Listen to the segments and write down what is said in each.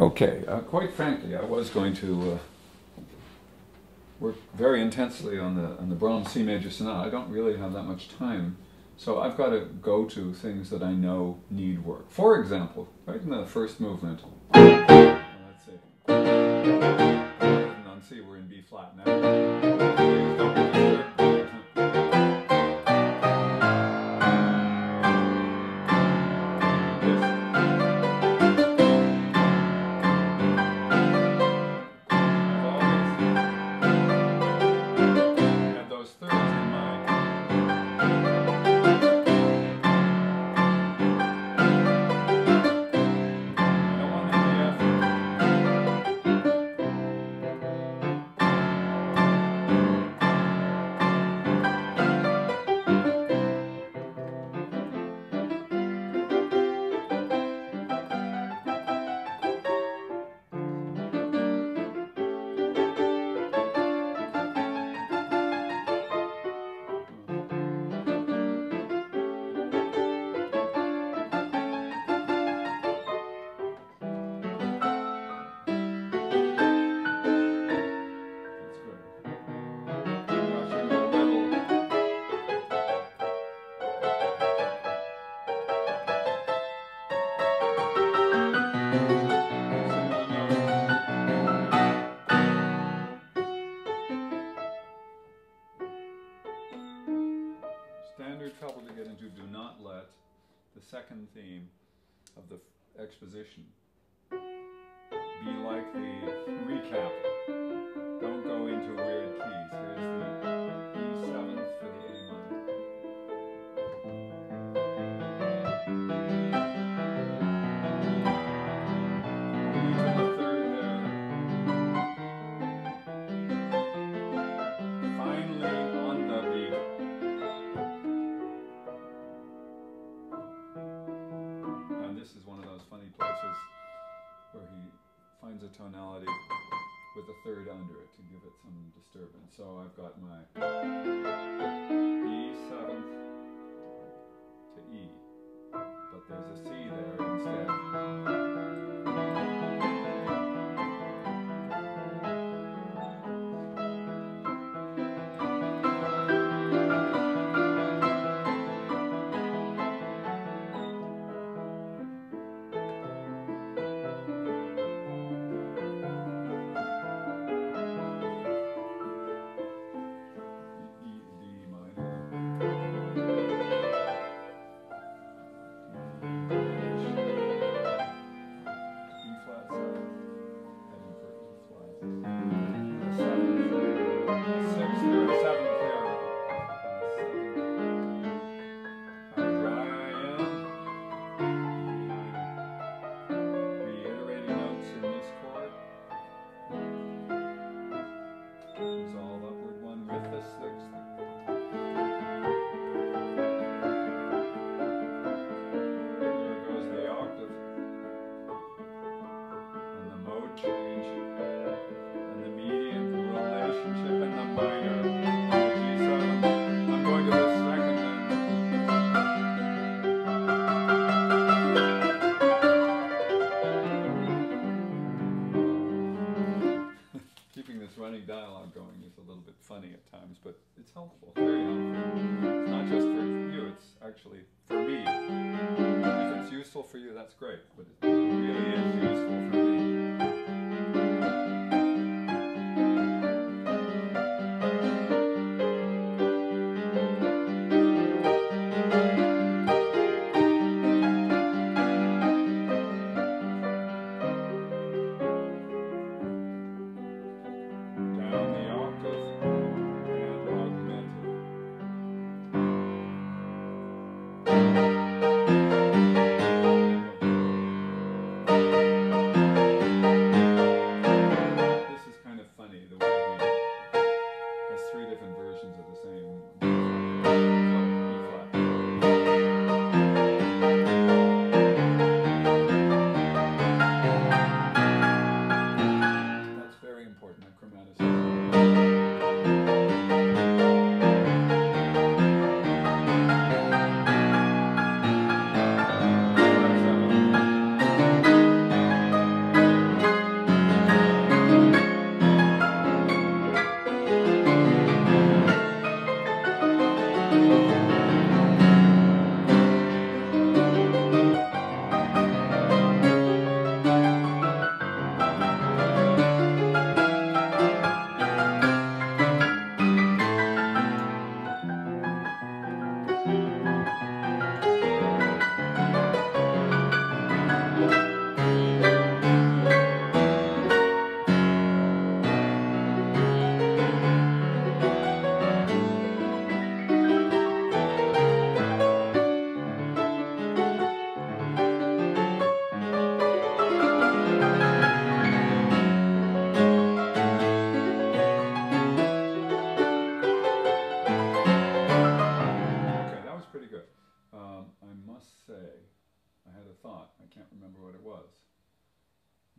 Okay, quite frankly, I was going to work very intensely on the Brahms C major sonata. I don't really have that much time, so I've got to go to things that I know need work. For example, right in the first movement, let's see, on C we're in B flat now. Please don't be disturbed. Standard trouble to get into: do not let the second theme of the exposition be like the recap. Don't go into weird keys. Here's the E7th for the A minor. Only to the third there. Finally on the beat. This is one of those funny places where he finds a tonality with a third under it to give it some disturbance. So I've got my B7th to E, but there's a C there instead. Running dialogue going is a little bit funny at times, but it's helpful, very helpful. It's not just for you, it's actually for me. If it's useful for you, that's great, but it really is useful for me.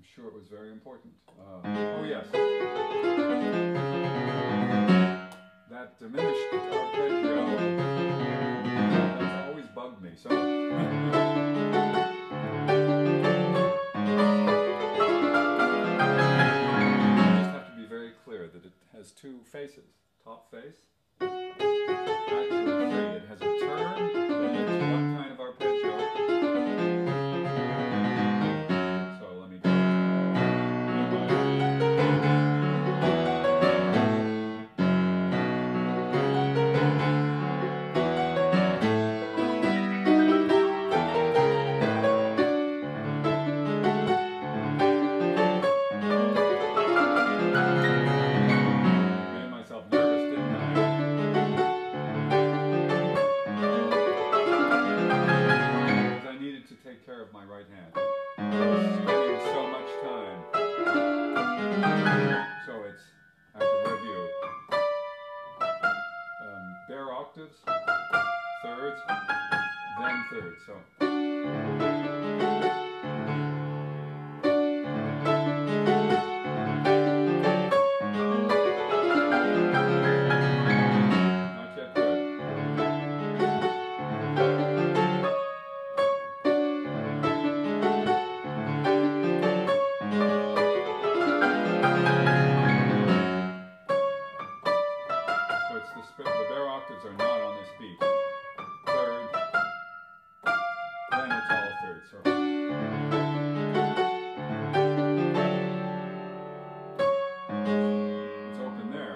I'm sure it was very important. Oh yes, that diminished arpeggio, that's always bugged me. So you just have to be very clear that it has two faces. Top face, actually three. It has a turn, then it's one kind of arpeggio. So let me go. Made myself nervous, didn't I? Because I needed to take care of my right hand. I was spending so much time. So it's, I have to review. Bare octaves, thirds, then thirds. So. Not yet good. So it's the bare octaves are not on this beat. Third, then it's all third. So it's open there.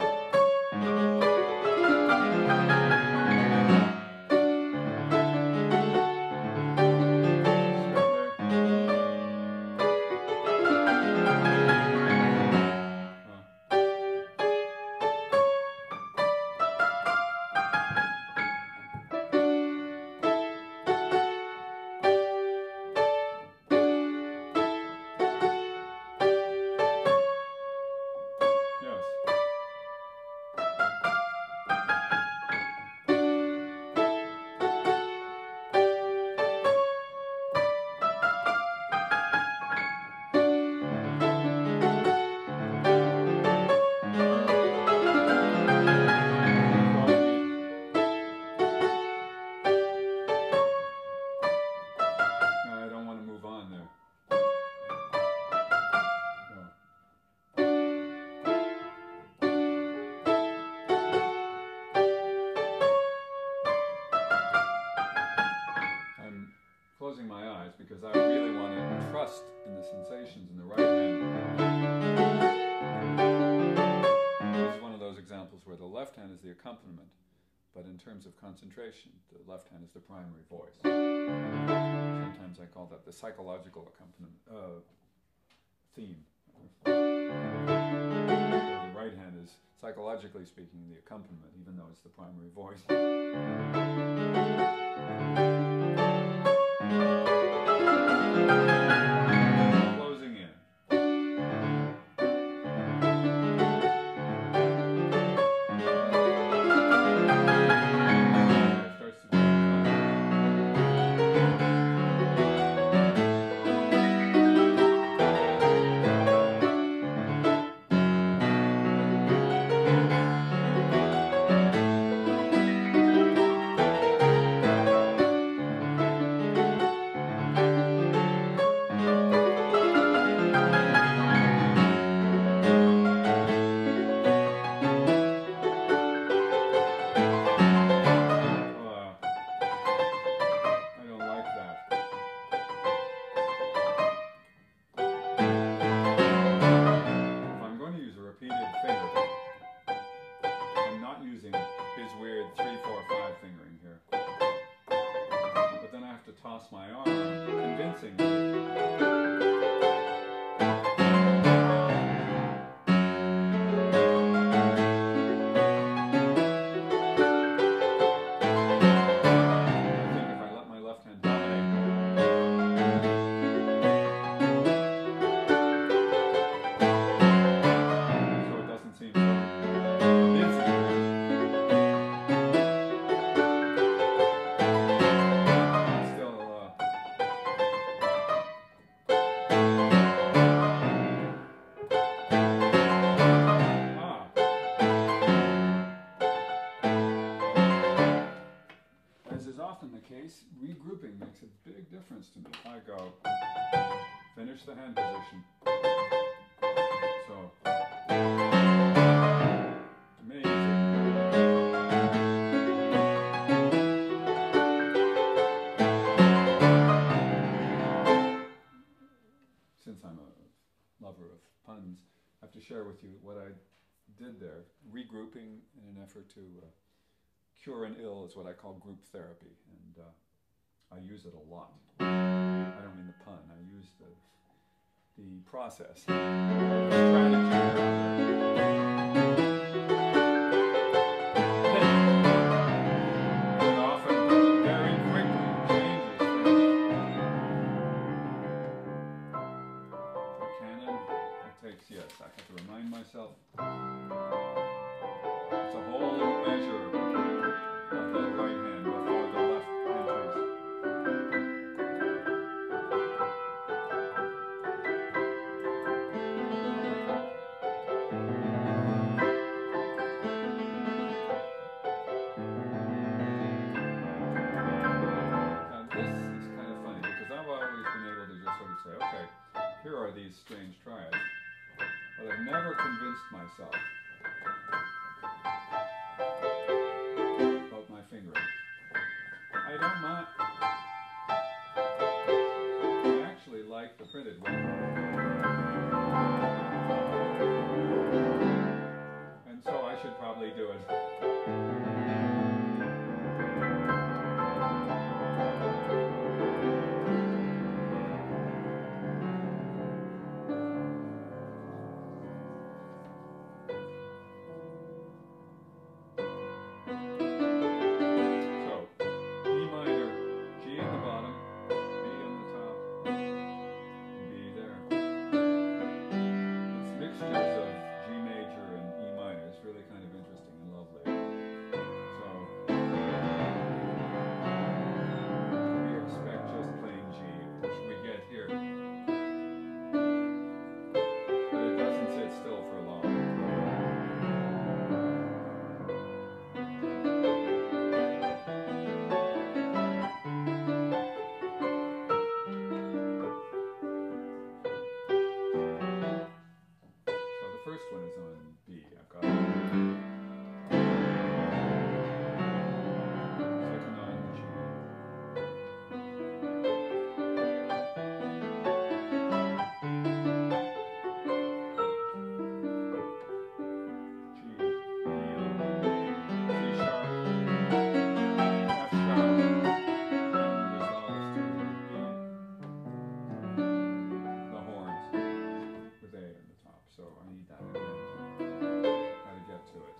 Yes. No, I don't want to move on there. No. I'm closing my eyes because I really want to trust in the sensations in the right hand. This is one of those examples where the left hand is the accompaniment, but in terms of concentration, the left hand is the primary voice. Sometimes I call that the psychological accompaniment theme. The right hand is, psychologically speaking, the accompaniment, even though it's the primary voice. Closing in. It starts to difference to me. I go, finish the hand position. So, amazing. Since I'm a lover of puns, I have to share with you what I did there. Regrouping in an effort to cure an ill is what I call group therapy, and I use it a lot. I don't mean the pun, I use the process, the strategy. And it often very quickly changes things. The canon, it takes, yes, I have to remind myself, it's a whole measure of the right hand before the left enters. Now this is kind of funny because I've always been able to just sort of say, okay, here are these strange triads, but I've never convinced myself about my fingering. I don't mind. I actually like the printed one. And so I should probably do it. First one is on B. I've got second on G. G, E, C sharp, F sharp, resolves to B. The horns with A on the top, so I need that again. How to get to it.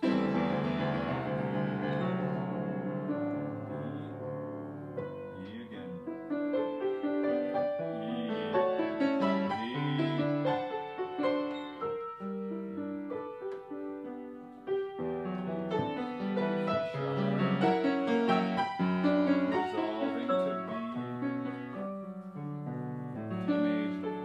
E again. E, D, C sharp, resolving to B, D major.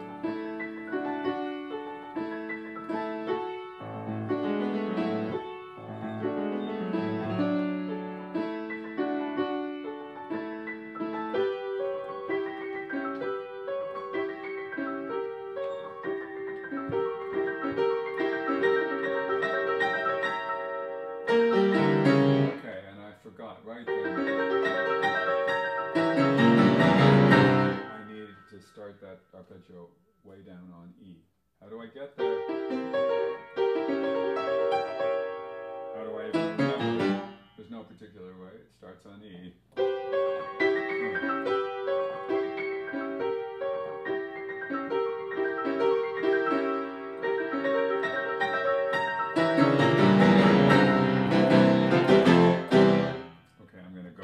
Okay, and I forgot right there. I needed to start that arpeggio way down on E. How do I get there? How do I even remember? There's no particular way. It starts on E. Okay, I'm going to go.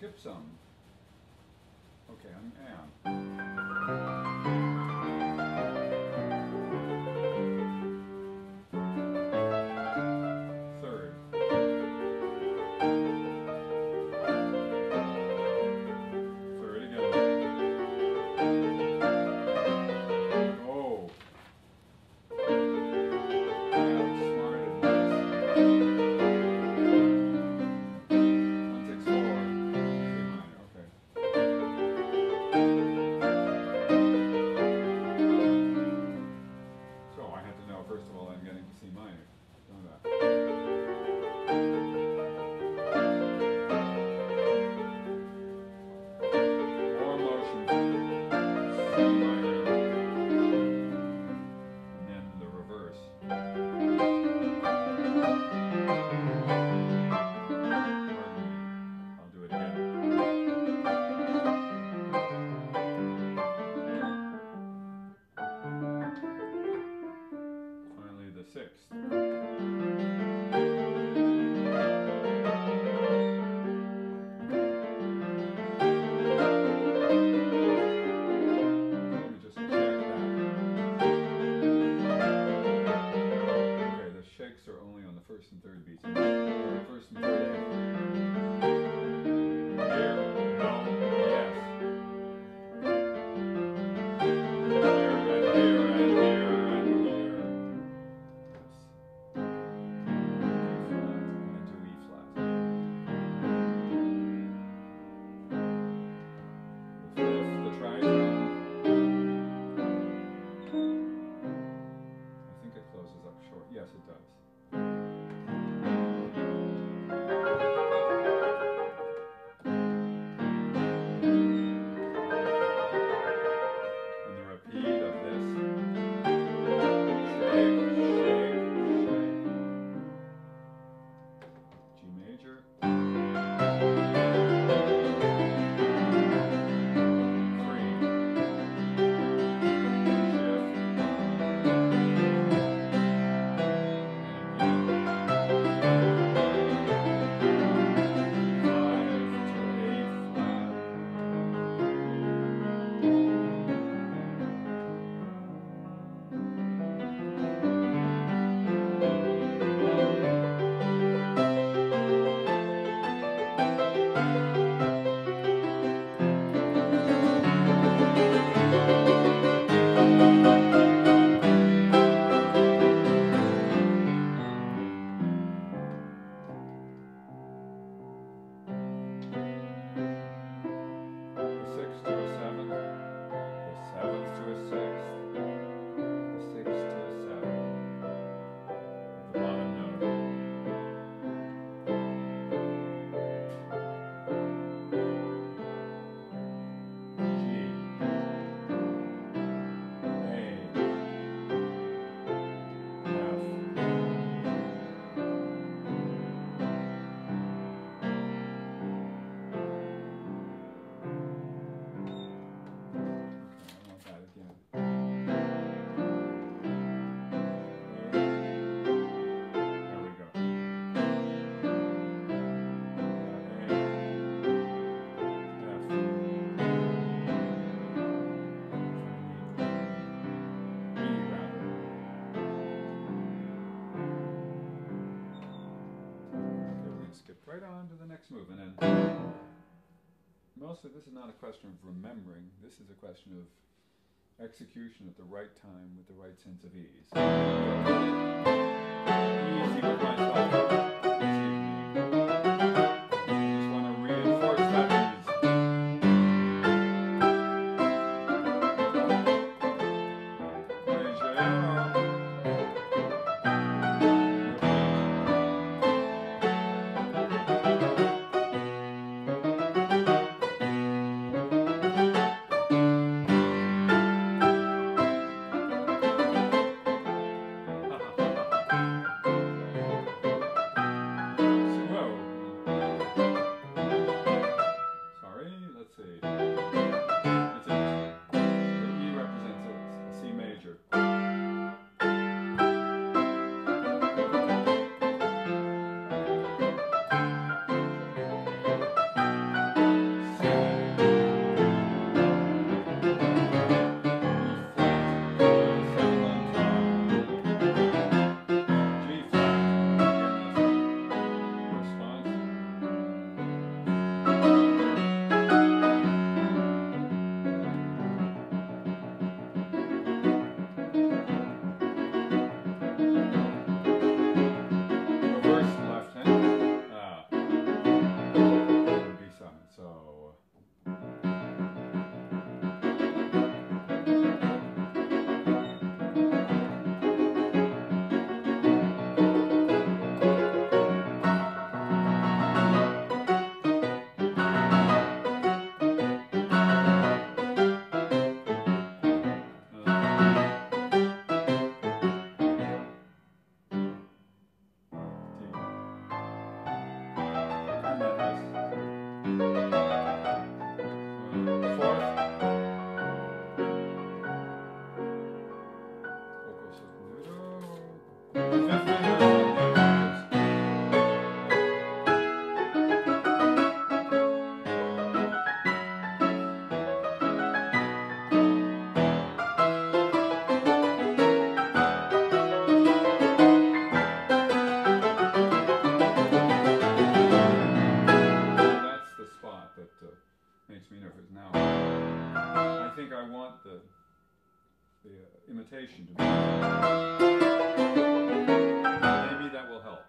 skip some. Okay, I'm am. Third. Third again. Oh. I outsmarted this. 164. C minor, okay. So I have to know, first of all, I'm getting to C minor. Don't I? Or motion, C minor, and then the reverse. I'll do it again. Finally, the sixth. Let me just check that. Okay, the shakes are only on the first and third beats. First and third eighth. Here, no, yes. Here and here and here and here. Yes. D flat and then to E flat. The fifth, the tritone. I think it closes up short. Yes, it does. And the repeat of this. Shake, shake, shake. G major. Three. Shift. Skip right on to the next move, and then mostly this is not a question of remembering, this is a question of execution at the right time with the right sense of ease. Easy with myself. Just want to reinforce that ease. notation to me. Maybe that will help.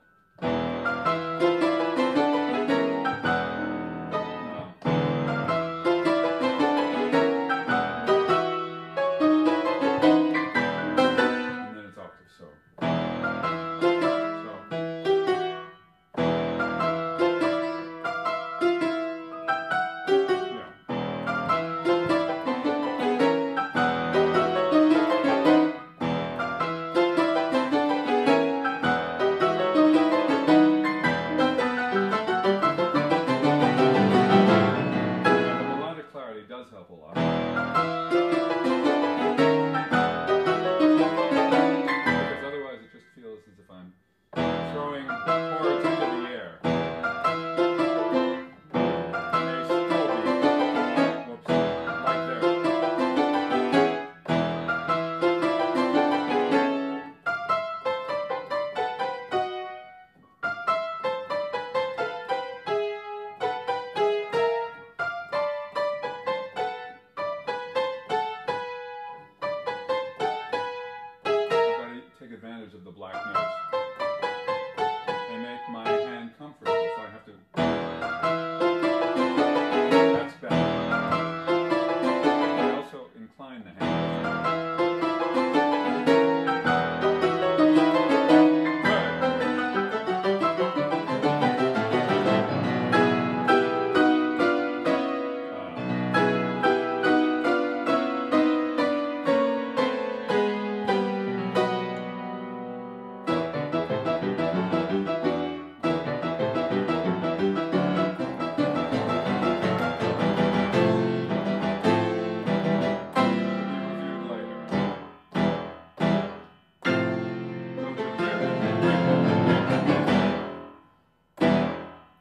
And then it's octave, so. Does help a lot. Because otherwise it just feels as if I'm throwing chords into the air. And they still be, whoops, right there. Take advantage of the black notes. They make my hand comfortable, so I have to. That's better. I also incline the hand.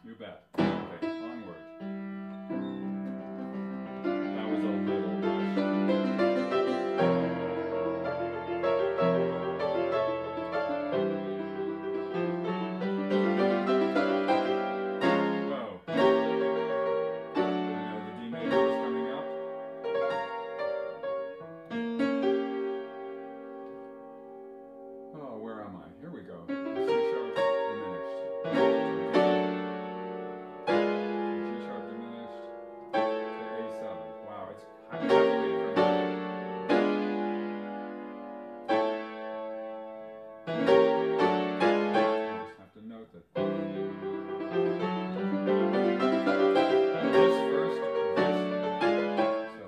You bet. Okay, onward. That was a little rushed. Whoa. I know the D major is coming up. Oh, where am I? Here we go. C sharp diminished. Wow, it's heavily chromatic. I just have to note that this first, this, so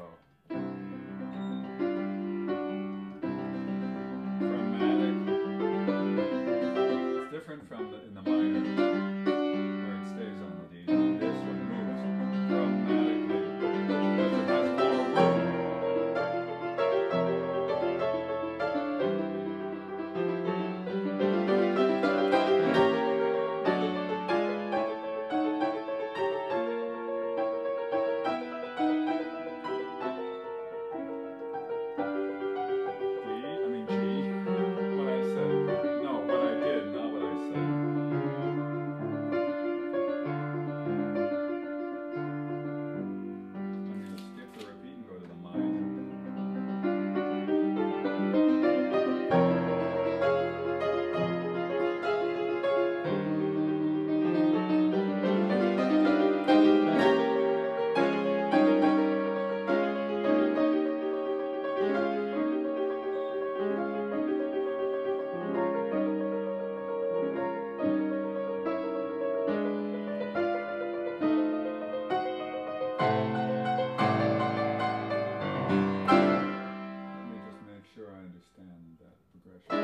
chromatic. It's different from in the minor where it stays on the D. This one moves chromatically. understand that progression.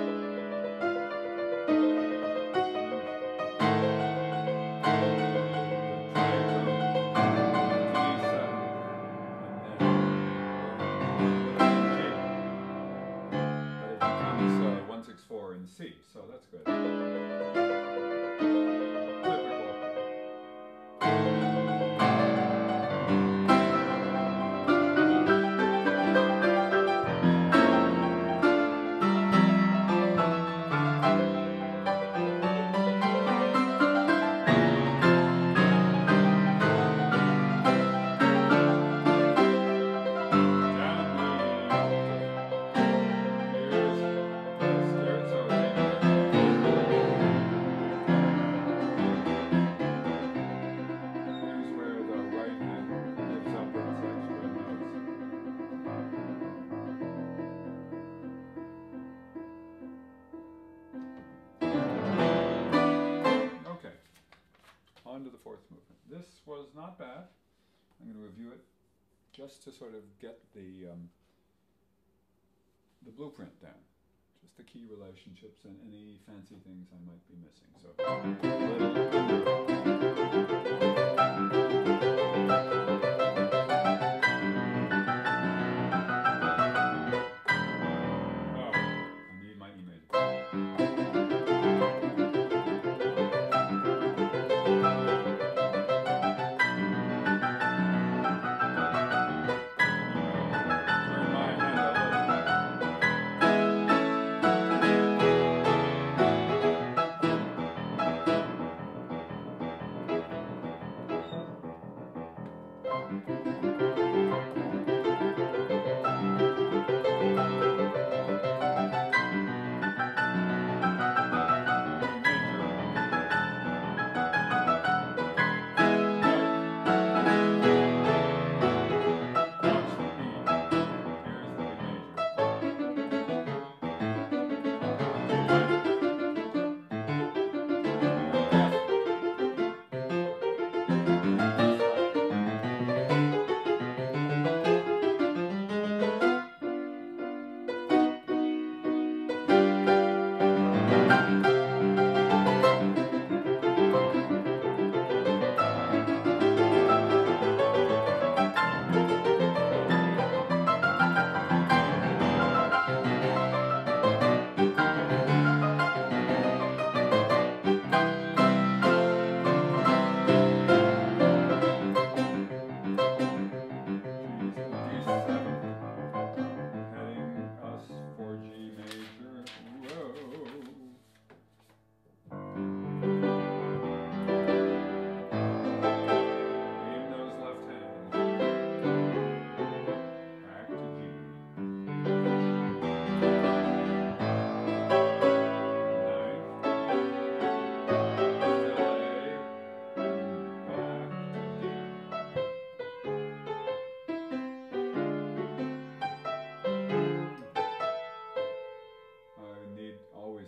But it becomes 164 in C, so that's good. Here's on to the fourth movement. This was not bad. I'm going to review it just to sort of get the blueprint down. Just the key relationships and any fancy things I might be missing. So, I need my image.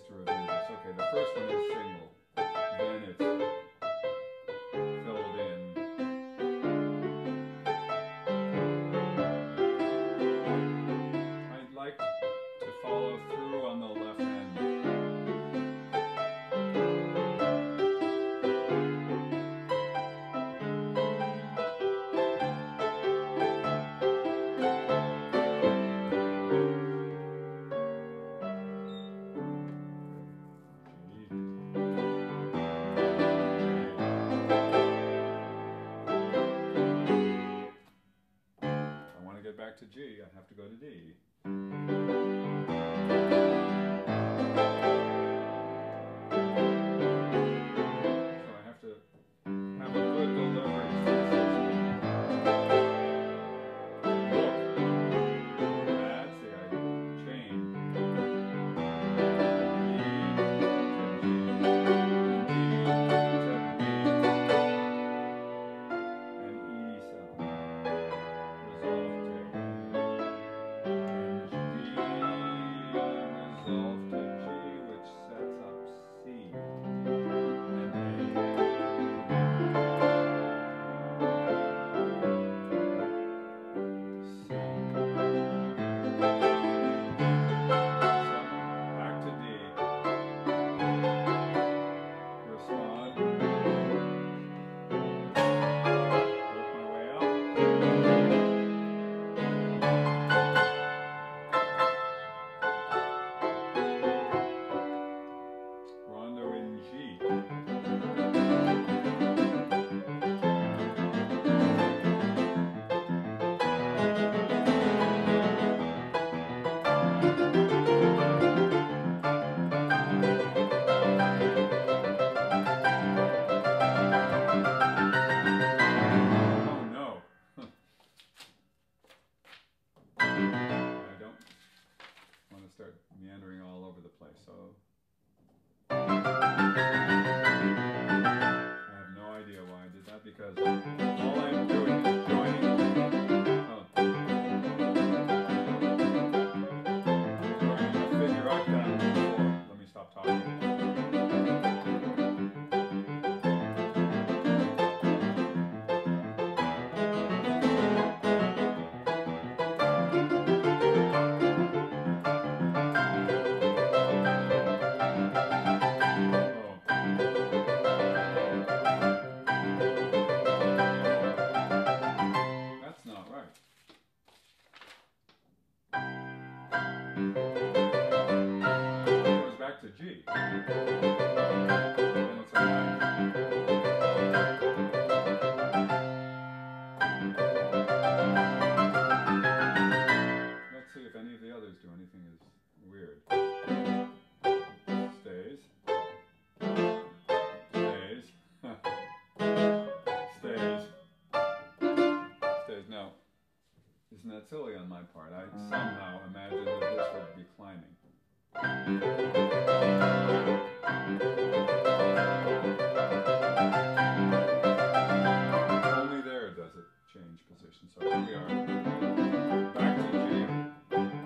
To review this. Okay, the first one is single. Then it's filled in. I'd like to follow through on the left hand. Get back to G, I have to go to D. So I have to have a good delivery. Look, that's the idea. Chain. Start meandering all over the place. So I have no idea why I did that, because all I'm doing is joining. Joining a figure I've done before. Let me stop talking. silly on my part. I somehow imagined that this would be climbing. Only there does it change position. So here we are. Back to G. Back to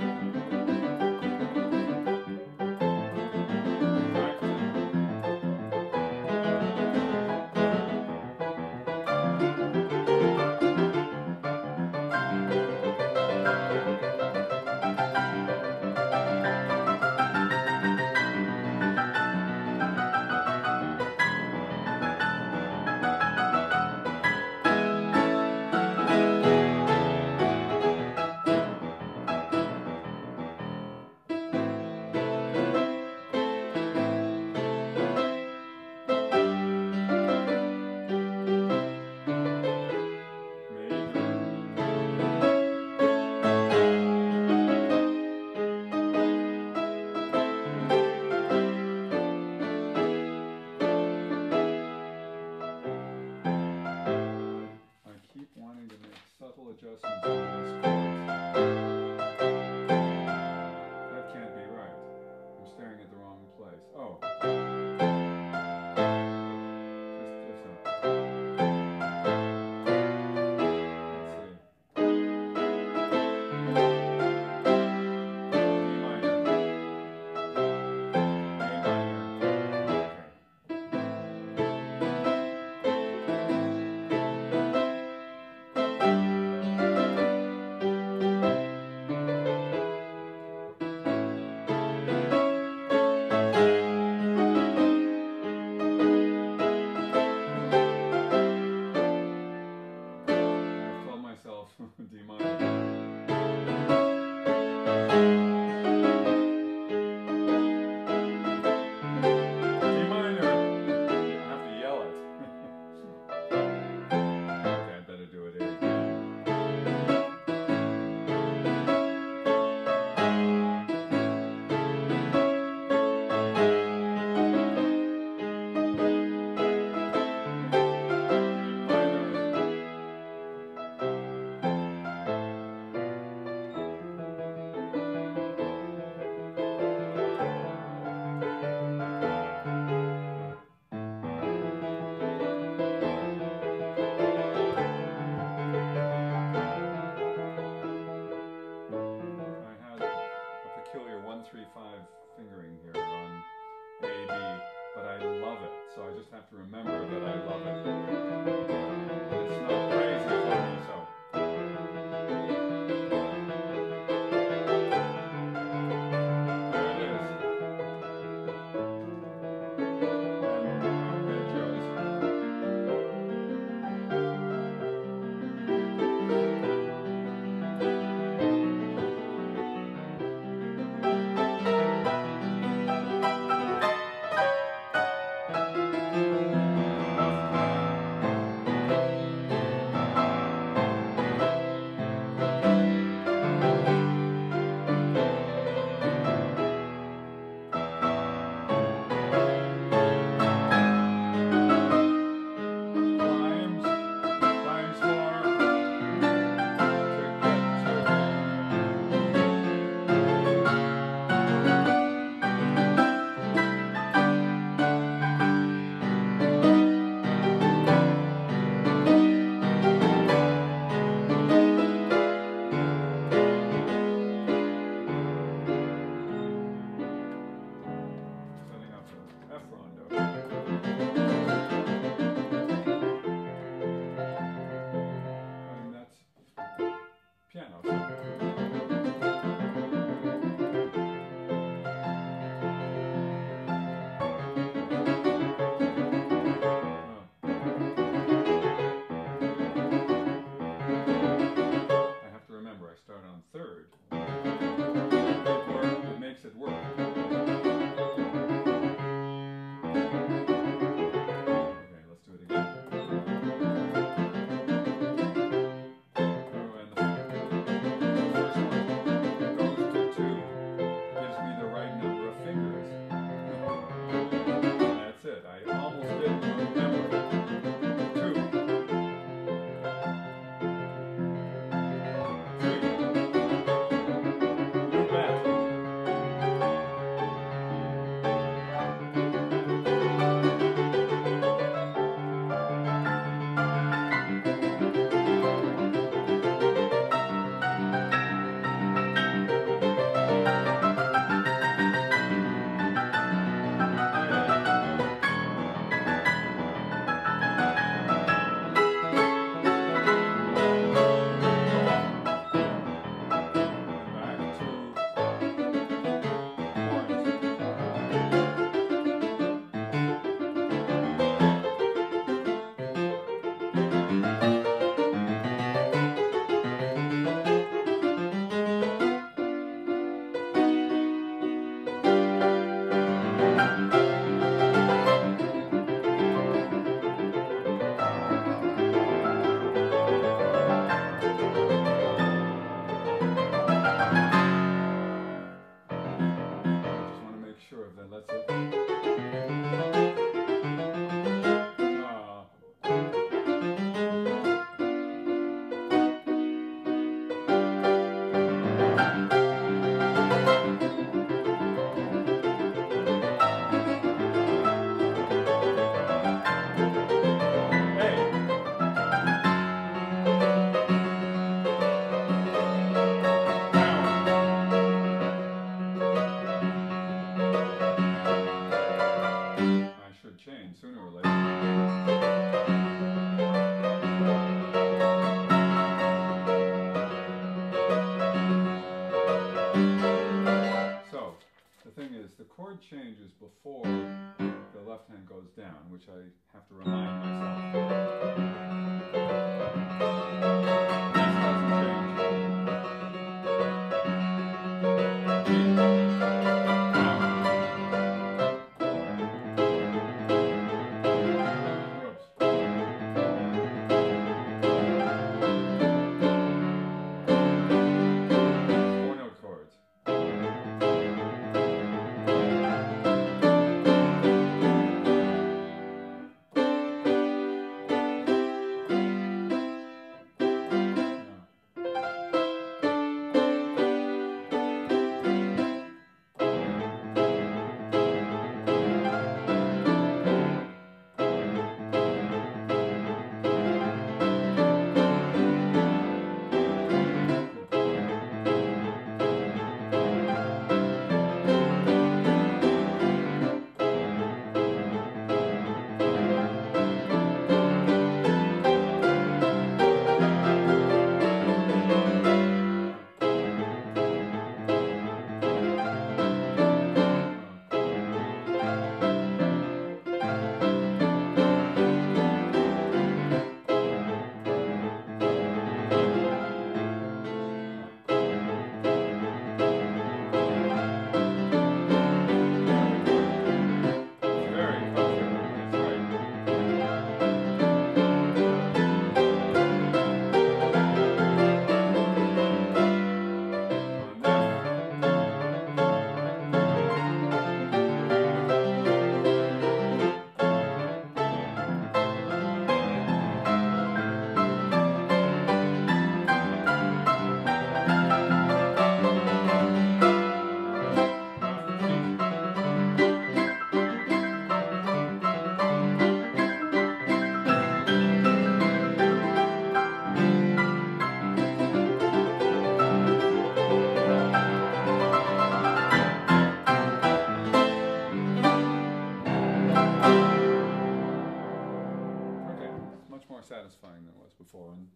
much more satisfying than it was before. And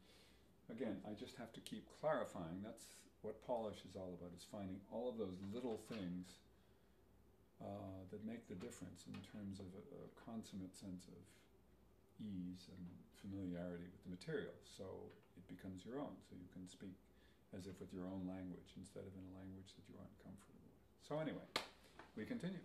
again, I just have to keep clarifying. That's what polish is all about, is finding all of those little things that make the difference in terms of a consummate sense of ease and familiarity with the material. So it becomes your own, so you can speak as if with your own language instead of in a language that you aren't comfortable with. So anyway, we continue.